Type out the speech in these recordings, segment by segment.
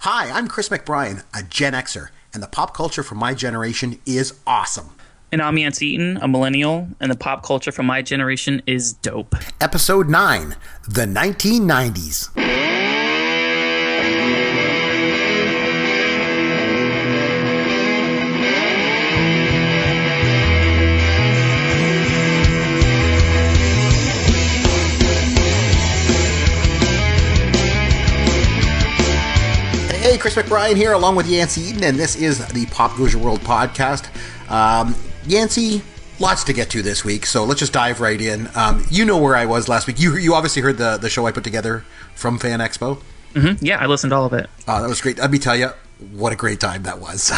Hi, I'm Chris McBrien, a Gen-Xer, and the pop culture from my generation is awesome. And I'm Yancy Eaton, a Millennial, and the pop culture from my generation is dope. Episode 9, the 1990s. Hey, Chris McBrien here, along with Yancy Eaton, and this is the Pop Goes Your World podcast. Yancy, lots to get to this week, so let's just dive right in. You know where I was last week. You obviously heard the show I put together from Fan Expo. Mm-hmm. Yeah, I listened to all of it. That was great. Let me tell you, what a great time that was.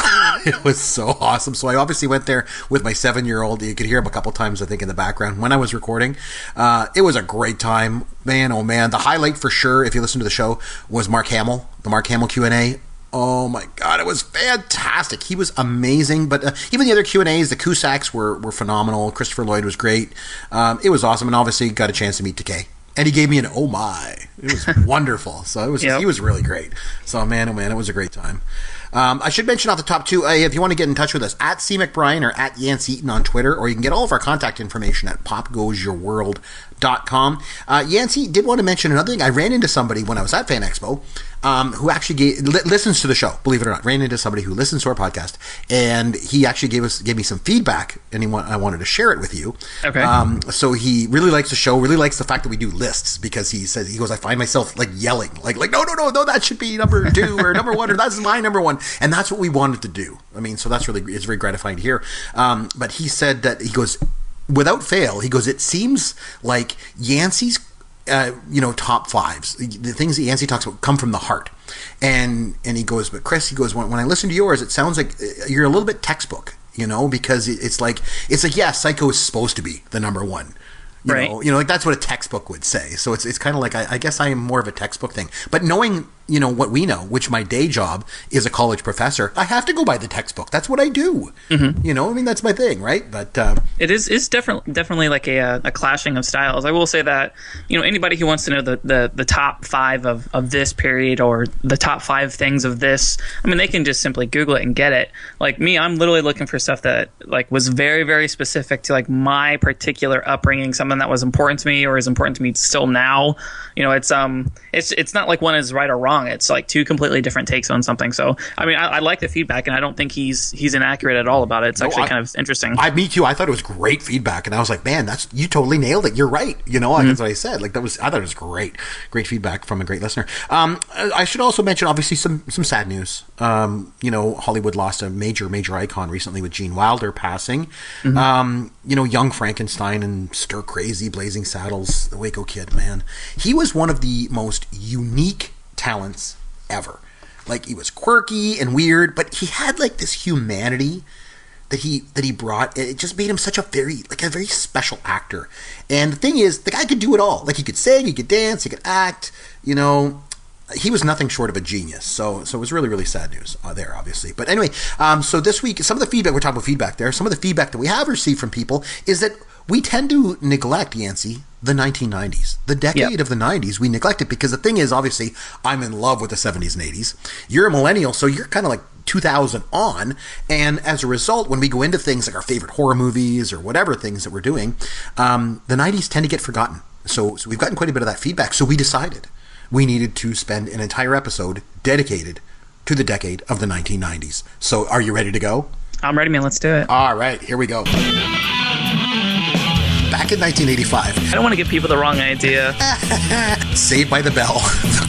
It was so awesome. So I obviously went there with my 7-year-old. You could hear him a couple times, I think, in the background when I was recording. It was a great time. Man, oh man. The highlight for sure, if you listen to the show, was Mark Hamill. The Mark Hamill Q&A. Oh my God, it was fantastic. He was amazing. But even the other Q&As, the Cusacks were phenomenal. Christopher Lloyd was great. It was awesome. And obviously got a chance to meet Decay. And he gave me an oh my. It was wonderful. So it was He was really great. So man, oh man, it was a great time. I should mention off the top too, if you want to get in touch with us, at C McBrien or at Yancy Eaton on Twitter, or you can get all of our contact information at popgoesyourworld.com. Yancy did want to mention another thing. I ran into somebody when I was at Fan Expo who actually listens to the show, believe it or not. Ran into somebody who listens to our podcast, and he actually gave me some feedback, and I wanted to share it with you. Okay. So he really likes the show, really likes the fact that we do lists, because he goes, I find myself like yelling, like no, that should be number 2 or number 1, or that's my number 1. And that's what we wanted to do. I mean, so it's very gratifying to hear. But he said that, he goes, without fail, he goes, it seems like Yancy's, top fives, the things that Yancy talks about come from the heart. And he goes, but Chris, he goes, when I listen to yours, it sounds like you're a little bit textbook, because it's like, yeah, Psycho is supposed to be the number 1. Right. Like that's what a textbook would say. So it's kind of like, I guess I am more of a textbook thing. But knowing, what we know, which my day job is a college professor, I have to go by the textbook. That's what I do. Mm-hmm. That's my thing, right? But it is definitely like a clashing of styles. I will say that, anybody who wants to know the top 5 of this period, or the top 5 things of this, I mean, they can just simply Google it and get it. Like me, I'm literally looking for stuff that like was very, very specific to like my particular upbringing, something that was important to me or is important to me still now. It's not like one is right or wrong. It's like 2 completely different takes on something. So I mean, I like the feedback, and I don't think he's inaccurate at all about it. It's actually kind of interesting. Me too. I thought it was great feedback, and I was like, man, you totally nailed it. You're right. That's what I said. Like I thought it was great feedback from a great listener. I should also mention, obviously, some sad news. Hollywood lost a major icon recently with Gene Wilder passing. Mm-hmm. Young Frankenstein and Stir Crazy, Blazing Saddles, the Waco Kid, man. He was one of the most unique talents ever. Like, he was quirky and weird, but he had like this humanity that he brought. It just made him such a very special actor. And the thing is, the guy could do it all. Like, he could sing, he could dance, he could act, he was nothing short of a genius. So it was really, really sad news there, obviously. But anyway, so this week, some of the feedback, we're talking about feedback there, some of the feedback that we have received from people is that we tend to neglect, Yancy, the 1990s. The decade of the 90s, we neglect it, because the thing is, obviously, I'm in love with the 70s and 80s. You're a millennial, so you're kind of like 2000 on, and as a result, when we go into things like our favorite horror movies or whatever things that we're doing, the 90s tend to get forgotten. So we've gotten quite a bit of that feedback, so we decided we needed to spend an entire episode dedicated to the decade of the 1990s. So are you ready to go? I'm ready, man. Let's do it. All right, here we go. Back in 1985. I don't want to give people the wrong idea. Saved by the Bell,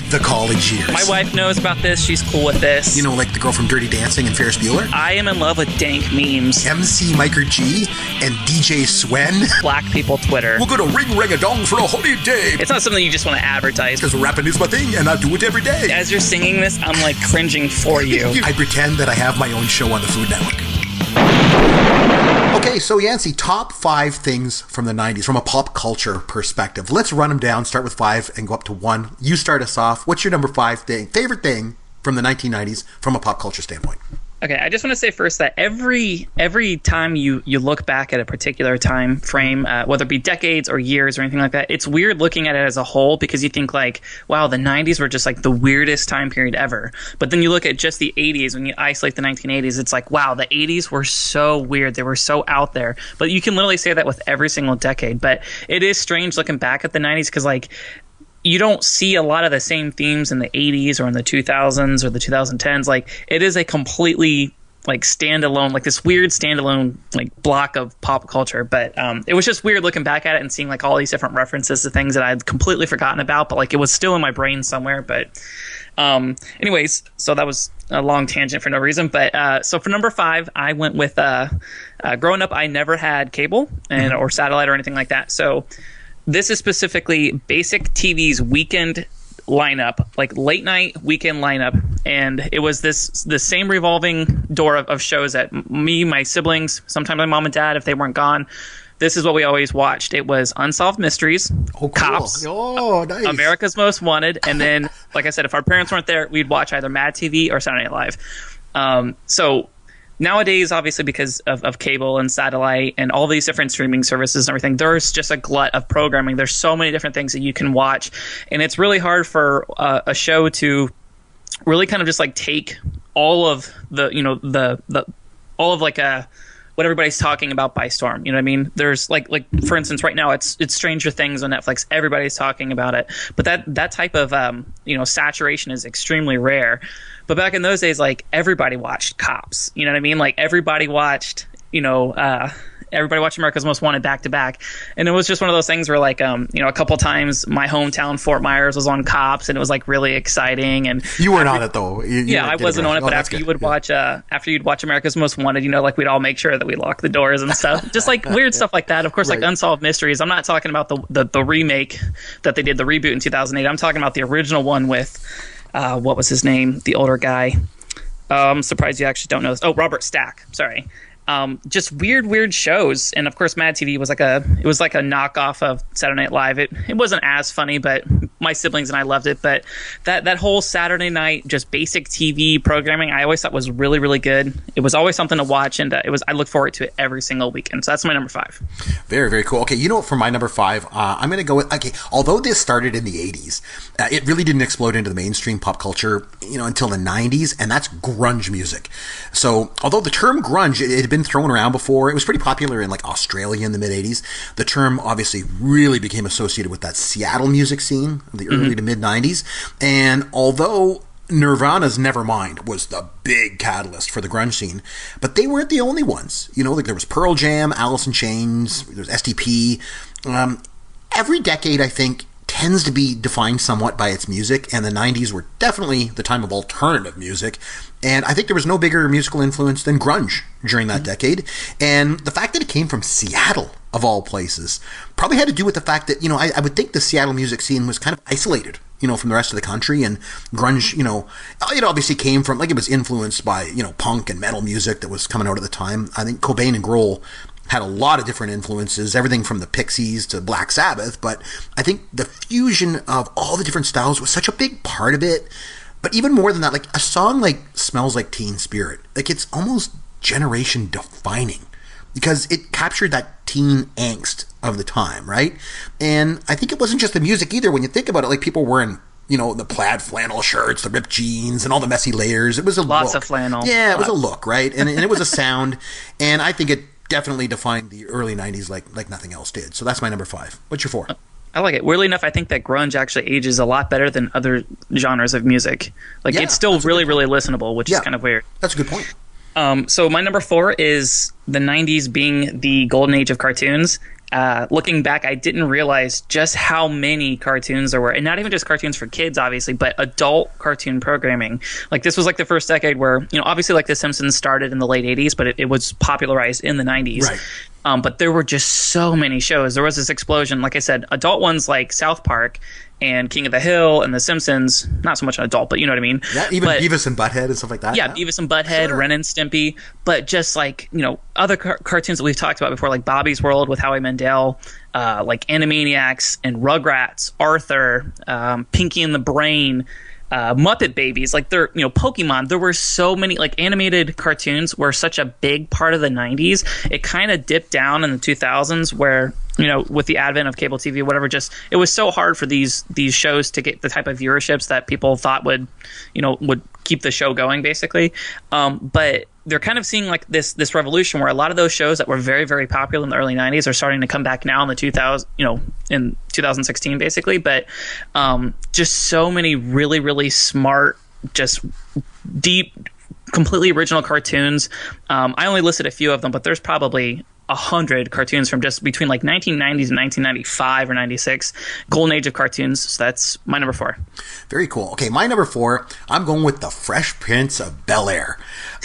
the college years. My wife knows about this. She's cool with this. Like the girl from Dirty Dancing and Ferris Bueller? I am in love with dank memes. MC Micro G and DJ Swen. Black people Twitter. We're going to ring-a-dong for a holy day. It's not something you just want to advertise. Because rapping is my thing, and I do it every day. As you're singing this, I'm like cringing for you. I pretend that I have my own show on the Food Network. Okay, so Yancy, top 5 things from the 90s, from a pop culture perspective. Let's run them down, start with 5 and go up to 1. You start us off. What's your number 5 favorite thing from the 1990s from a pop culture standpoint? Okay, I just want to say first that every time you look back at a particular time frame, whether it be decades or years or anything like that, it's weird looking at it as a whole because you think like, wow, the 90s were just like the weirdest time period ever. But then you look at just the 80s, when you isolate the 1980s, it's like, wow, the 80s were so weird. They were so out there. But you can literally say that with every single decade. But it is strange looking back at the 90s because like, you don't see a lot of the same themes in the 80s or in the 2000s or the 2010s. Like, it is a completely like standalone, like this weird standalone like block of pop culture. But it was just weird looking back at it and seeing like all these different references to things that I'd completely forgotten about, but like it was still in my brain somewhere. But anyways, so that was a long tangent for no reason. But so for number 5, I went with growing up, I never had cable or satellite or anything like that. So this is specifically Basic TV's weekend lineup, like late night weekend lineup, and it was the same revolving door of shows that me, my siblings, sometimes my mom and dad, if they weren't gone, this is what we always watched. It was Unsolved Mysteries, Cops, nice. America's Most Wanted, and then, like I said, if our parents weren't there, we'd watch either Mad TV or Saturday Night Live. So nowadays, obviously, because of cable and satellite and all these different streaming services and everything, there's just a glut of programming. There's so many different things that you can watch, and it's really hard for a show to really kind of just like take all of the, you know, the all of like what everybody's talking about by storm. You know what I mean? There's like for instance, right now it's Stranger Things on Netflix. Everybody's talking about it, but that type of saturation is extremely rare. But back in those days, like everybody watched Cops. You know what I mean? Like everybody watched America's Most Wanted back to back, and it was just one of those things where like a couple times my hometown Fort Myers was on Cops, and it was like really exciting. And you weren't on it though. I wasn't on it, but after you would watch you'd watch America's Most Wanted, like we'd all make sure that we lock the doors and stuff, just like weird stuff like that. Of course, right. Like Unsolved Mysteries. I'm not talking about the remake that they did, the reboot in 2008. I'm talking about the original one with what was his name, the older guy. I'm surprised you actually don't know this. Oh, Robert Stack. Sorry. Just weird shows, and of course Mad TV was like a knockoff of Saturday Night Live. It wasn't as funny, but my siblings and I loved it. But that whole Saturday night just basic TV programming, I always thought was really, really good. It was always something to watch, and I look forward to it every single weekend. So that's my number 5. Very, very cool. Okay, for my number 5, I'm going to go with, although this started in the 80s, it really didn't explode into the mainstream pop culture, until the 90s, and that's grunge music. So although the term grunge, it had been thrown around before, it was pretty popular in like Australia in the mid 80s. The term obviously really became associated with that Seattle music scene of the early to mid 90s. And although Nirvana's Nevermind was the big catalyst for the grunge scene, but they weren't the only ones. Like there was Pearl Jam, Alice in Chains, there's STP. Every decade, I think, tends to be defined somewhat by its music, and the 90s were definitely the time of alternative music. And I think there was no bigger musical influence than grunge during that decade. And the fact that it came from Seattle, of all places, probably had to do with the fact that, I would think the Seattle music scene was kind of isolated, from the rest of the country. And grunge, it obviously came from, it was influenced by, punk and metal music that was coming out at the time. I think Cobain and Grohl had a lot of different influences, everything from the Pixies to Black Sabbath. But I think the fusion of all the different styles was such a big part of it. But even more than that, like a song like Smells Like Teen Spirit, like it's almost generation defining because it captured that teen angst of the time, right? And I think it wasn't just the music either. When you think about it, like people wearing, the plaid flannel shirts, the ripped jeans, and all the messy layers. It was a lots look. Of flannel. Yeah, it was a look, right? And it was a sound. And I think it definitely defined the early 90s like nothing else did. So that's my number 5. What's your 4? I like it. Weirdly enough, I think that grunge actually ages a lot better than other genres of music. Like it's still really, really listenable, which is kind of weird. That's a good point. So my number 4 is the 90s being the golden age of cartoons. Looking back, I didn't realize just how many cartoons there were, and not even just cartoons for kids, obviously, but adult cartoon programming. Like this was like the first decade where, obviously like The Simpsons started in the late 80s, but it was popularized in the 90s. Right. But there were just so many shows. There was this explosion. Like I said, adult ones like South Park and King of the Hill and The Simpsons, not so much an adult, but you know what I mean? Yeah, even Beavis and Butthead and stuff like that. Yeah, Beavis and Butthead, sure. Ren and Stimpy, but just like, other cartoons that we've talked about before, like Bobby's World with Howie Mandel, like Animaniacs and Rugrats, Arthur, Pinky and the Brain, Muppet Babies, like they're, Pokemon. There were so many, like, animated cartoons were such a big part of the 90s. It kind of dipped down in the 2000s where, with the advent of cable TV, whatever, just it was so hard for these shows to get the type of viewerships that people thought would keep the show going, basically. But they're kind of seeing like this revolution where a lot of those shows that were very, very popular in the early 90s are starting to come back now in the 2016, basically. But just so many really, really smart, just deep, completely original cartoons. I only listed a few of them, but there's probably 100 cartoons from just between like 1990s and 1995 or 96, golden age of cartoons. So that's my number 4. Very cool. Okay, my number 4, I'm going with The Fresh Prince of Bel-Air.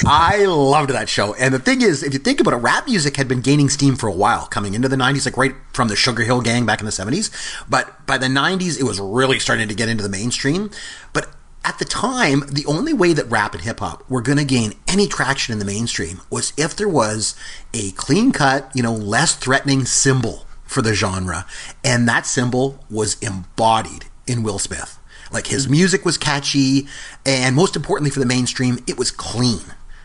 I loved that show. And the thing is, if you think about it, rap music had been gaining steam for a while coming into the 90s, like right from the Sugar Hill Gang back in the 70s. But by the 90s, it was really starting to get into the mainstream. But at the time, the only way that rap and hip-hop were going to gain any traction in the mainstream was if there was a clean-cut, less threatening symbol for the genre. And that symbol was embodied in Will Smith. Like, his music was catchy, and most importantly for the mainstream, it was clean.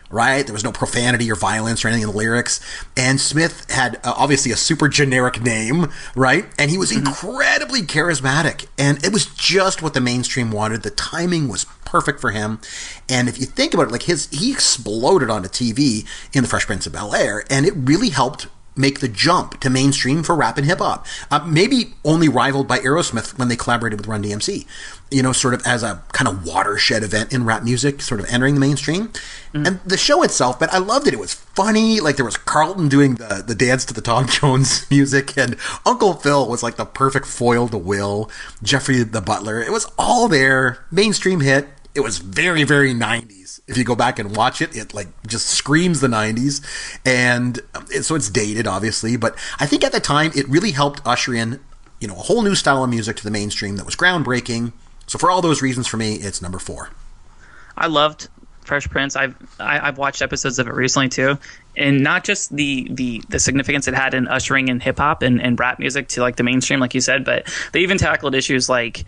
Right? There was no profanity or violence or anything in the lyrics. And Smith had obviously a super generic name, right? And he was incredibly charismatic. And it was just what the mainstream wanted. The timing was perfect for him. And if you think about it, like he exploded onto TV in The Fresh Prince of Bel-Air, and it really helped make the jump to mainstream for rap and hip-hop. Maybe only rivaled by Aerosmith when they collaborated with Run DMC, sort of as a kind of watershed event in rap music, sort of entering the mainstream. And the show itself, but I loved it. It was funny. Like, there was Carlton doing the dance to the Tom Jones music, and Uncle Phil was like the perfect foil to Will, Jeffrey the Butler. It was all there. Mainstream hit. It was very, very 90s. If you go back and watch it, it like just screams the 90s. And so it's dated, obviously. But I think at the time, it really helped usher in, a whole new style of music to the mainstream that was groundbreaking. So for all those reasons, for me, it's number 4. I loved Fresh Prince. I've watched episodes of it recently too, and not just the significance it had in ushering in hip hop and rap music to like the mainstream, like you said, but they even tackled issues like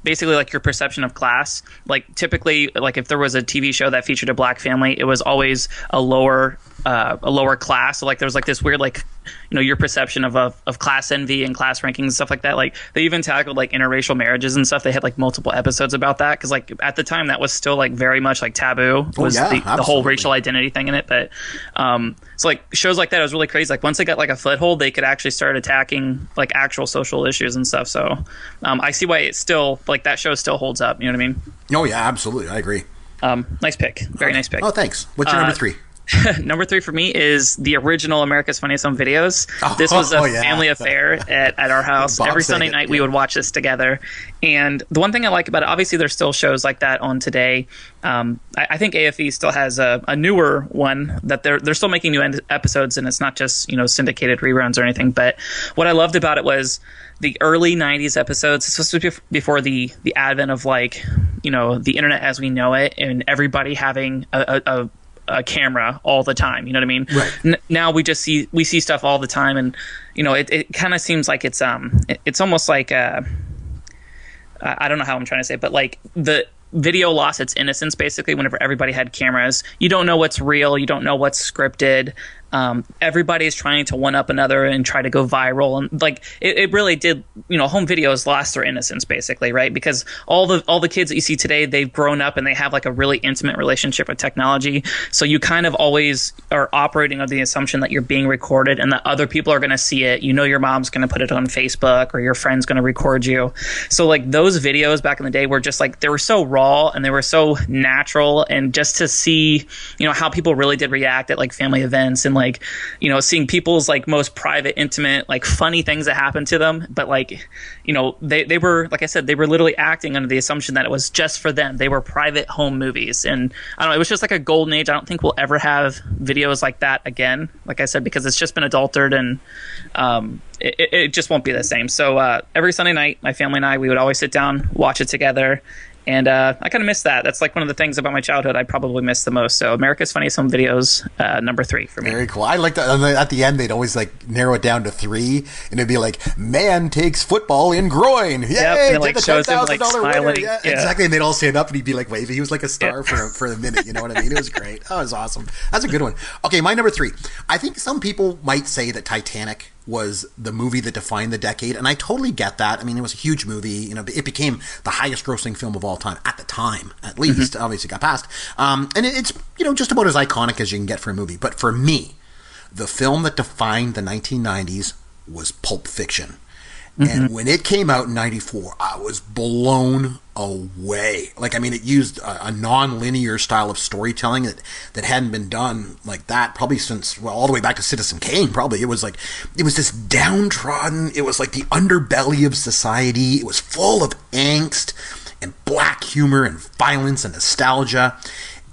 basically like your perception of class. Like, typically, like if there was a TV show that featured a black family, it was always a lower class. So like there was like this weird like your perception of class envy and class rankings and stuff like that. Like, they even tackled like interracial marriages and stuff. They had like multiple episodes about that because like at the time that was still like very much like taboo, was the whole racial identity thing in it. But so like shows like that, it was really crazy. Like, once they got like a foothold, they could actually start attacking like actual social issues and stuff. So I see why it's still like that show still holds up. You know what I mean? Oh yeah, absolutely. I agree. Nice pick. Very nice pick. Oh, thanks. What's your number 3? Number 3 for me is the original America's Funniest Home Videos. This was a family affair at our house. Every Sunday night we would watch this together. And the one thing I like about it, obviously there's still shows like that on today. I think AFE still has a newer one that they're still making new episodes, and it's not just syndicated reruns or anything. But what I loved about it was the early 90s episodes. This was before the advent of like the internet as we know it, and everybody having a camera all the time. You know what I mean? Right. Now we see stuff all the time, and it kind of seems like it's almost like I don't know how I'm trying to say it, but like the video lost its innocence basically whenever everybody had cameras. You don't know what's real, you don't know what's scripted. Everybody's trying to one up another and try to go viral, and like it really did. Home videos lost their innocence basically, right? Because all the kids that you see today, they've grown up and they have like a really intimate relationship with technology. So you kind of always are operating on the assumption that you're being recorded and that other people are going to see it. Your mom's going to put it on Facebook, or your friend's going to record you. So like those videos back in the day were just like, they were so raw and they were so natural, and just to see how people really did react at like family events, and like seeing people's like most private, intimate, like funny things that happened to them, but like they were, like I said, they were literally acting under the assumption that it was just for them. They were private home movies, and I don't know, it was just like a golden age. I don't think we'll ever have videos like that again, like I said, because it's just been adulterated, and it just won't be the same. So every Sunday night, my family and I, we would always sit down, watch it together. And I kind of miss that. That's like one of the things about my childhood I probably miss the most. So America's Funniest Home Videos, number 3 for me. Very cool. I like that. At the end, they'd always like narrow it down to 3, and it'd be like, "Man takes football in groin." Yay! Yep, and it like shows him like smiling. Yeah, exactly. And they'd all stand up, and he'd be like waving. He was like a star for a minute. You know what I mean? It was great. Oh, it was awesome. That's a good one. Okay, my number 3. I think some people might say that Titanic was the movie that defined the decade, and I totally get that. I mean, it was a huge movie. You know, it became the highest-grossing film of all time at the time, at least. Obviously, got passed, and it's just about as iconic as you can get for a movie. But for me, the film that defined the 1990s was Pulp Fiction. And when it came out in 94, I was blown away. Like, I mean, it used a non-linear style of storytelling that hadn't been done like that probably since, well, all the way back to Citizen Kane, probably. It was this downtrodden, it was like the underbelly of society. It was full of angst and black humor and violence and nostalgia.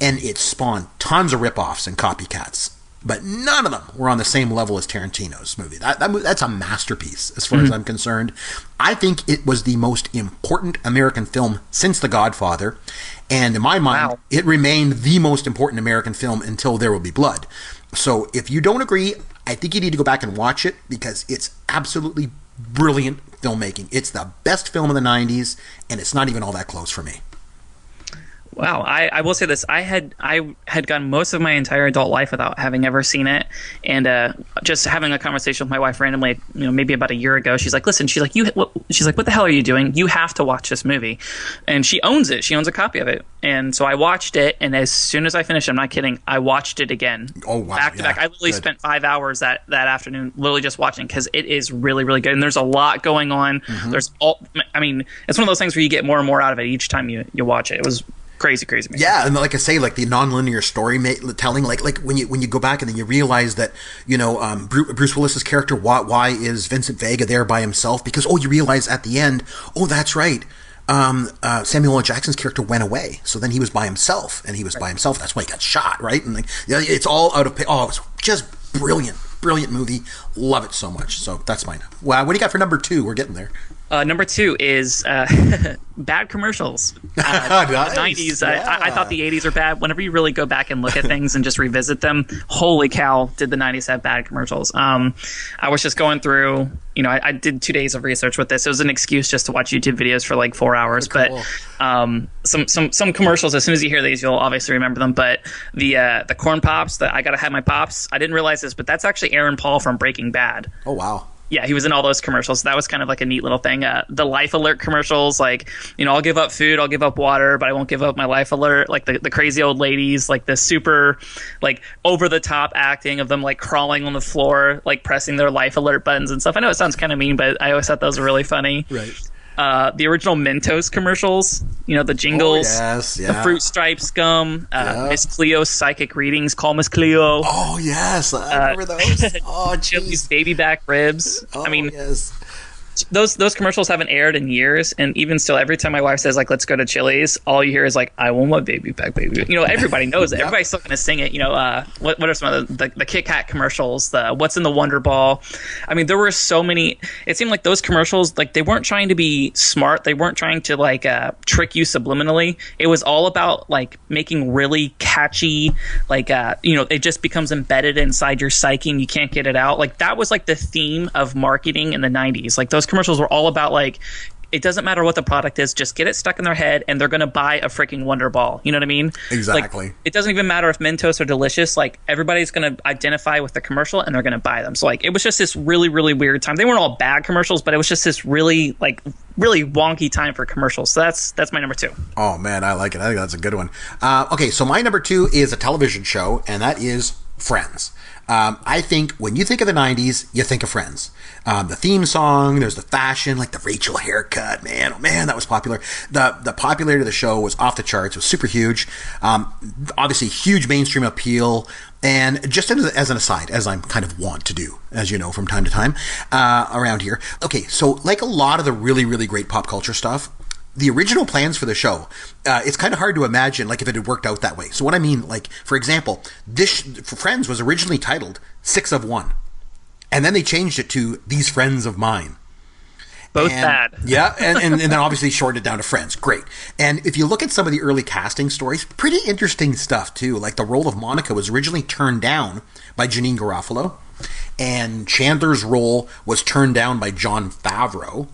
And it spawned tons of ripoffs and copycats. But none of them were on the same level as Tarantino's movie. That's a masterpiece as far as I'm concerned. I think it was the most important American film since The Godfather. And in my mind, it remained the most important American film until There Will Be Blood. So if you don't agree, I think you need to go back and watch it because it's absolutely brilliant filmmaking. It's the best film of the 90s, and it's not even all that close for me. Wow, I will say this. I had gone most of my entire adult life without having ever seen it, and just having a conversation with my wife randomly, maybe about a year ago. She's like, "Listen," she's like, "What the hell are you doing? You have to watch this movie." And she owns it. She owns a copy of it. And so I watched it, and as soon as I finished, I'm not kidding, I watched it again. Oh wow! Back to back. I literally spent 5 hours that afternoon literally just watching because it is really, really good. And there's a lot going on. It's one of those things where you get more and more out of it each time you watch it. It was crazy. Yeah, and like I say, like the non-linear storytelling, like when you go back and then you realize that Bruce Willis's character, why is Vincent Vega there by himself? Because you realize at the end, that's right. Samuel L. Jackson's character went away, so then he was by himself, and that's why he got shot, right? And it's all out of it was just brilliant movie. Love it so much. So that's mine. Wow, what do you got for number 2? We're getting there. Number 2 is bad commercials. Nice. The 90s. Yeah. I thought the 80s are bad. Whenever you really go back and look at things and just revisit them, holy cow, did the 90s have bad commercials. I was just going through, I did 2 days of research with this. It was an excuse just to watch YouTube videos for like 4 hours. Cool. But some commercials, as soon as you hear these, you'll obviously remember them. But the corn pops, I Gotta Have My Pops, I didn't realize this, but that's actually Aaron Paul from Breaking Bad. Oh, wow. Yeah, he was in all those commercials. That was kind of like a neat little thing. The Life Alert commercials, like, I'll give up food, I'll give up water, but I won't give up my Life Alert. Like the crazy old ladies, like the super, like over the top acting of them like crawling on the floor, like pressing their Life Alert buttons and stuff. I know it sounds kind of mean, but I always thought those were really funny. Right. The original Mentos commercials, the jingles, the Fruit Stripes gum, Miss Cleo's psychic readings, call Miss Cleo. Oh, yes. I remember those. Oh, Chili's baby back ribs. Oh, yes. Those commercials haven't aired in years, and even still, every time my wife says like, "Let's go to Chili's," all you hear is like, "I want my baby back, baby." Everybody knows it. Everybody's still gonna sing it. What are some of the Kit Kat commercials? The What's in the Wonder Ball? I mean, there were so many. It seemed like those commercials, like they weren't trying to be smart. They weren't trying to like trick you subliminally. It was all about like making really catchy, like it just becomes embedded inside your psyche and you can't get it out. Like that was like the theme of marketing in the 90s. Like those commercials were all about like, it doesn't matter what the product is, just get it stuck in their head and they're going to buy a freaking Wonder Ball. You know what I mean? Exactly. Like, it doesn't even matter if Mentos are delicious. Like everybody's going to identify with the commercial and they're going to buy them. So like it was just this really, really weird time. They weren't all bad commercials, but it was just this really wonky time for commercials. So that's my number 2. Oh man, I like it. I think that's a good one. Okay, so my number 2 is a television show, and that is Friends. I think when you think of the 90s, you think of Friends. The theme song, there's the fashion, like the Rachel haircut, man. Oh man, that was popular. The popularity of the show was off the charts. It was super huge. Obviously, huge mainstream appeal. And just as an aside, as I'm kind of want to do, as you know, from time to time around here. Okay, so like a lot of the really, really great pop culture stuff, the original plans for the show, it's kind of hard to imagine like if it had worked out that way. So what I mean, like, for example, this Friends was originally titled 6 of 1. And then they changed it to These Friends of Mine. Both bad. Yeah, and then obviously shortened it down to Friends. Great. And if you look at some of the early casting stories, pretty interesting stuff too. Like the role of Monica was originally turned down by Janine Garofalo, and Chandler's role was turned down by Jon Favreau.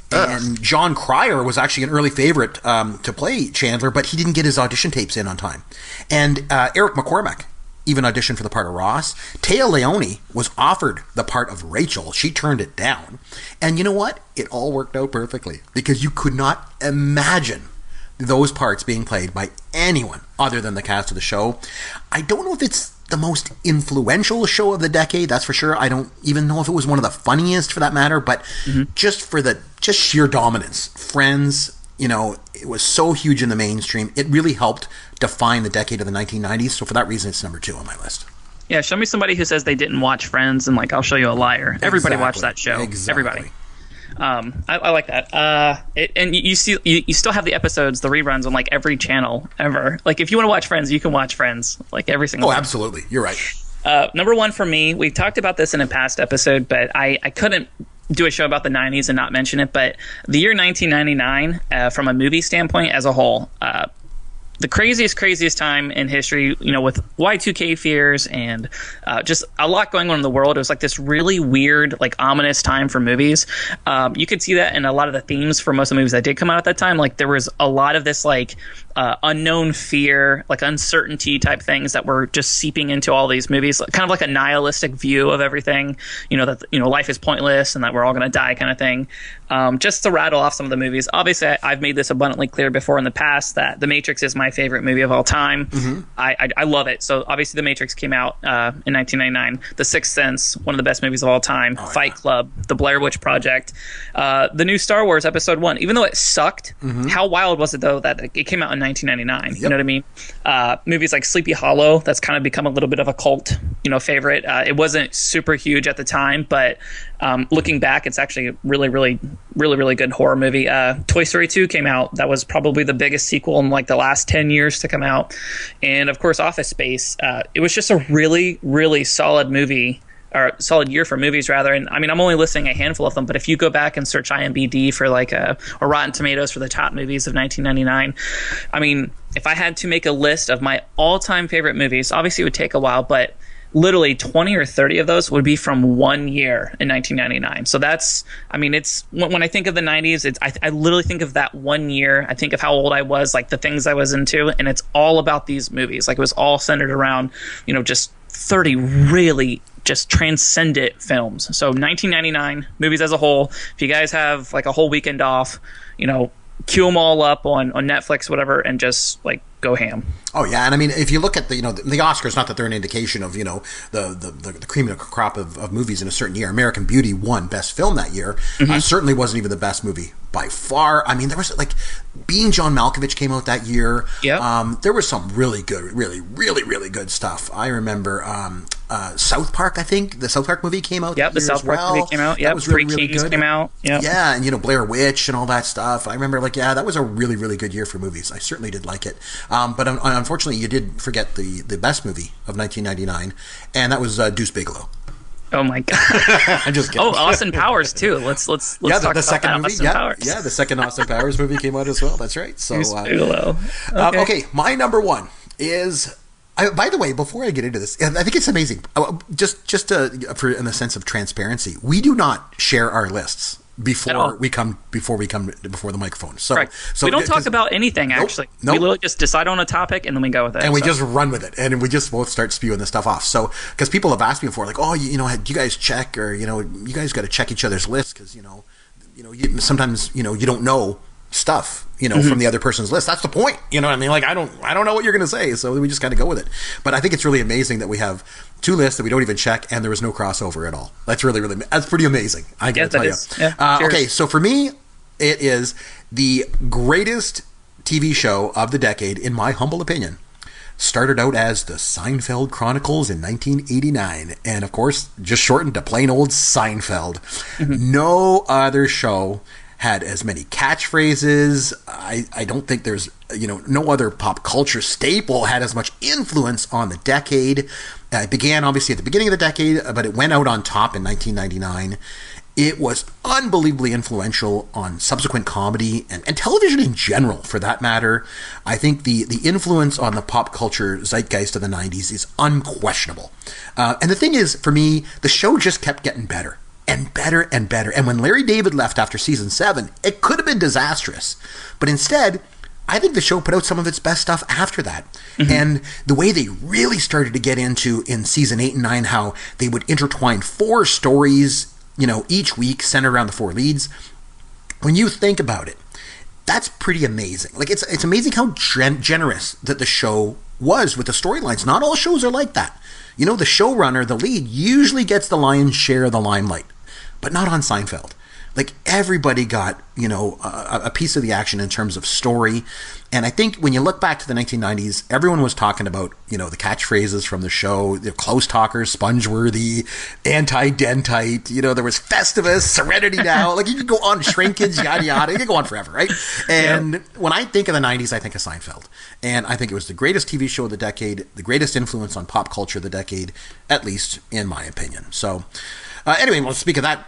And John Cryer was actually an early favorite to play Chandler, but he didn't get his audition tapes in on time. And Eric McCormack even auditioned for the part of Ross. Téa Leoni was offered the part of Rachel. She turned it down. And you know what? It all worked out perfectly because you could not imagine those parts being played by anyone other than the cast of the show. I don't know if it's the most influential show of the decade, that's for sure. I don't even know if it was one of the funniest for that matter, but just for the sheer dominance. Friends, it was so huge in the mainstream. It really helped define the decade of the 1990s. So for that reason, it's number 2 on my list. Yeah, show me somebody who says they didn't watch Friends, and I'll show you a liar. Everybody watched that show. Exactly. Everybody. I like that. And you still have the episodes, the reruns on every channel ever. If you want to watch Friends, you can watch Friends every single. Oh, time. Absolutely. You're right. Number 1 for me. We talked about this in a past episode, but I couldn't do a show about the 90s and not mention it. But the year 1999, from a movie standpoint as a whole, the craziest time in history, with Y2K fears and just a lot going on in the world. It was this really weird, ominous time for movies. You could see that in a lot of the themes for most of the movies that did come out at that time. There was a lot of this unknown fear, uncertainty type things that were just seeping into all these movies, kind of a nihilistic view of everything, that life is pointless and that we're all going to die kind of thing. Just to rattle off some of the movies, obviously I've made this abundantly clear before in the past that The Matrix is my favorite movie of all time. I love it. So obviously The Matrix came out in 1999. The Sixth Sense, one of the best movies of all time. Fight Club, The Blair Witch Project, the new Star Wars Episode 1. Even though it sucked, how wild was it though that it came out in 1999? Yep. You know what I mean? Movies like Sleepy Hollow, that's kind of become a little bit of a cult, favorite. It wasn't super huge at the time, but looking back, it's actually a really good horror movie. Toy Story 2 came out. That was probably the biggest sequel in the last 10 years to come out. And of course, Office Space. It was just a really solid movie, or solid year for movies rather. And I mean, I'm only listing a handful of them, but if you go back and search IMDb for or Rotten Tomatoes for the top movies of 1999, I mean, if I had to make a list of my all-time favorite movies, obviously it would take a while, but literally 20 or 30 of those would be from one year in 1999. So that's, I mean, it's when I think of the 90s, I literally think of that 1 year. I think of how old I was, the things I was into, and it's all about these movies. It was all centered around, just 30 really just transcendent films. So 1999 movies as a whole. If you guys have a whole weekend off, queue them all up on Netflix, whatever, and just go ham. Oh yeah, and I mean, if you look at the Oscars, not that they're an indication of the cream of the crop of movies in a certain year. American Beauty won Best Film that year. Certainly wasn't even the best movie by far. I mean, there was Being John Malkovich came out that year. Yeah. There was some really good, really good stuff. I remember South Park. I think the South Park movie came out. Yep, the South Park movie came out. Yep, Three Kings came out. Yep. Yeah, and Blair Witch and all that stuff. I remember that was a really good year for movies. I certainly did like it. But unfortunately, you did forget the best movie of 1999, and that was Deuce Bigalow. Oh my god! I'm just kidding. Oh, Austin Powers too. Let's talk about the second that. movie. Austin Powers. Yeah, the second Austin Powers movie came out as well. That's right. So, Deuce Bigalow. Okay, my number one is. By the way, before I get into this, I think it's amazing. Just in the sense of transparency, we do not share our lists before we come before the microphone. So, right. So we don't talk about anything actually. Nope. We literally just decide on a topic and then we go with it. And we just run with it, and we just both start spewing this stuff off. So, because people have asked me before, do you guys check, or you guys got to check each other's lists because sometimes you don't know stuff from the other person's list. That's the point. You know what I mean? I don't know what you're going to say, so we just kind of go with it. But I think it's really amazing that we have two lists that we don't even check, and there was no crossover at all. That's that's pretty amazing. I gotta tell you. Yeah, okay, so for me, it is the greatest TV show of the decade, in my humble opinion. Started out as the Seinfeld Chronicles in 1989, and of course, just shortened to plain old Seinfeld. No other show had as many catchphrases. I don't think there's, no other pop culture staple had as much influence on the decade. It began obviously at the beginning of the decade, but it went out on top in 1999. It was unbelievably influential on subsequent comedy and television in general, for that matter. I think the influence on the pop culture zeitgeist of the 90s is unquestionable. And the thing is, for me, the show just kept getting better and better and better. And when Larry David left after season 7, it could have been disastrous. But instead, I think the show put out some of its best stuff after that. Mm-hmm. And the way they really started to get into in season 8 and 9, how they would intertwine 4 stories, each week centered around the 4 leads. When you think about it, that's pretty amazing. Like, it's amazing how generous that the show was with the storylines. Not all shows are like that. The showrunner, the lead, usually gets the lion's share of the limelight, but not on Seinfeld. Like, everybody got, a piece of the action in terms of story. And I think when you look back to the 1990s, everyone was talking about, the catchphrases from the show, the close talkers, Spongeworthy, anti-dentite, there was Festivus, Serenity Now. Like, you could go on, Shrinkage, yada, yada. You could go on forever, right? And when I think of the 90s, I think of Seinfeld. And I think it was the greatest TV show of the decade, the greatest influence on pop culture of the decade, at least in my opinion. So... anyway, well, speak of that,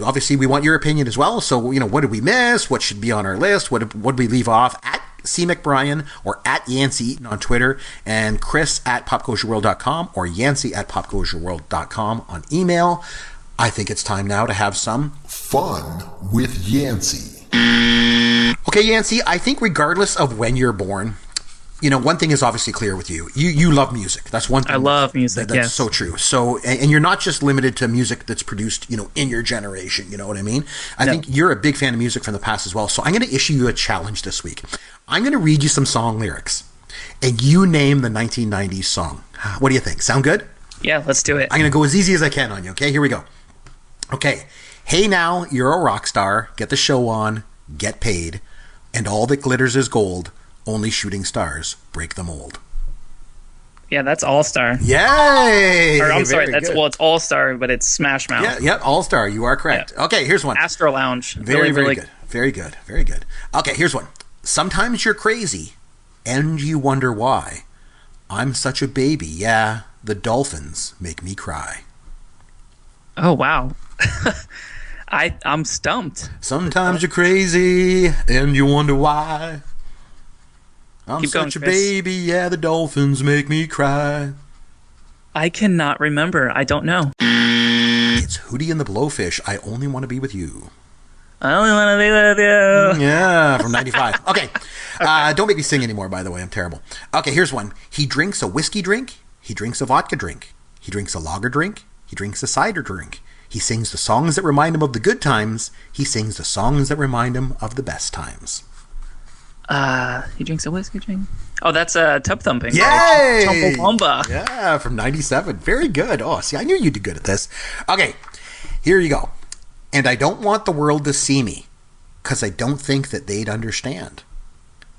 obviously we want your opinion as well. So, what did we miss? What should be on our list? What did we leave off? At C. McBrien or at Yancy Eaton on Twitter, and Chris at popgoesyourworld.com or Yancy at popgoesyourworld.com on email. I think it's time now to have some fun with Yancy. Okay, Yancy, I think regardless of when you're born, one thing is obviously clear with you. You love music. That's one thing. I love music, that's so true. So, and you're not just limited to music that's produced, in your generation. You know what I mean? I think you're a big fan of music from the past as well. So I'm going to issue you a challenge this week. I'm going to read you some song lyrics, and you name the 1990s song. What do you think? Sound good? Yeah, let's do it. I'm going to go as easy as I can on you, okay? Here we go. Okay. Hey now, you're a rock star. Get the show on. Get paid. And all that glitters is gold. Only shooting stars break the mold. Yeah, that's All Star. Yay! Or I'm sorry, it's All Star, but it's Smash Mouth. Yeah, All Star. You are correct. Yeah. Okay, here's one. Astro Lounge. Very good. Very good. Very good. Okay, here's one. Sometimes you're crazy, and you wonder why. I'm such a baby. Yeah, the dolphins make me cry. Oh wow. I'm stumped. Sometimes you're crazy, and you wonder why. I'm Keep such going, a baby, yeah, the dolphins make me cry. I cannot remember. I don't know. It's Hootie and the Blowfish, I Only Want to Be With You. I only want to be with you. Yeah, from 95. Okay. Don't make me sing anymore, by the way. I'm terrible. Okay, here's one. He drinks a whiskey drink. He drinks a vodka drink. He drinks a lager drink. He drinks a cider drink. He sings the songs that remind him of the good times. He sings the songs that remind him of the best times. He drinks a whiskey drink. Oh, that's Tub Thumping. Yay! Right? Chumbawamba. Yeah, from 97. Very good. Oh, see, I knew you'd do good at this. Okay, here you go. And I don't want the world to see me, 'cause I don't think that they'd understand.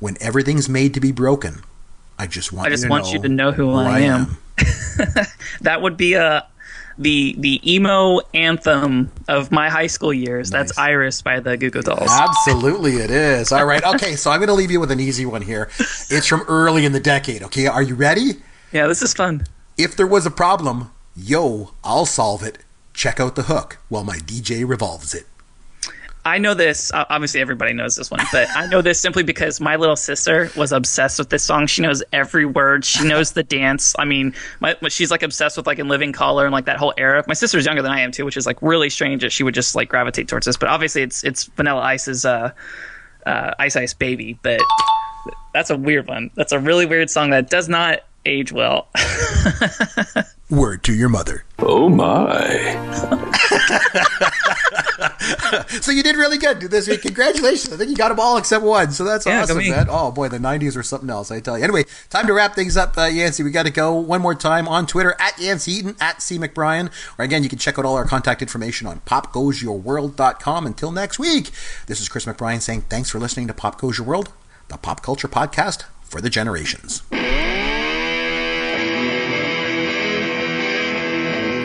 When everything's made to be broken, I just want you to know who I am. That would be the emo anthem of my high school years. Nice. That's Iris by the Goo Goo Dolls. Absolutely it is. All right. Okay, so I'm going to leave you with an easy one here. It's from early in the decade. Okay, are you ready? Yeah, this is fun. If there was a problem, yo, I'll solve it. Check out the hook while my DJ revolves it. I know this. Obviously, everybody knows this one, but I know this simply because my little sister was obsessed with this song. She knows every word. She knows the dance. I mean, she's like obsessed with like In Living Color and like that whole era. My sister's younger than I am too, which is like really strange that she would just like gravitate towards this. But obviously, it's Vanilla Ice's Ice Ice Baby. But that's a weird one. That's a really weird song that does not age well. Word to your mother. Oh my. So you did really good this week. Congratulations. I think you got them all except one. So that's awesome, man. Oh, boy, the 90s were something else, I tell you. Anyway, time to wrap things up, Yancy. We got to go one more time on Twitter, at Yancy Eaton, at C. McBrien. Or again, you can check out all our contact information on popgoesyourworld.com. Until next week, this is Chris McBrien saying thanks for listening to Pop Goes Your World, the pop culture podcast for the generations.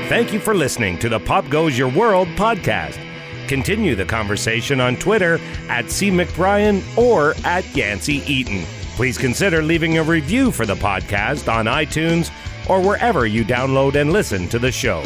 Thank you for listening to the Pop Goes Your World podcast. Continue the conversation on Twitter at C. McBrien or at Yancy Eaton. Please consider leaving a review for the podcast on iTunes or wherever you download and listen to the show.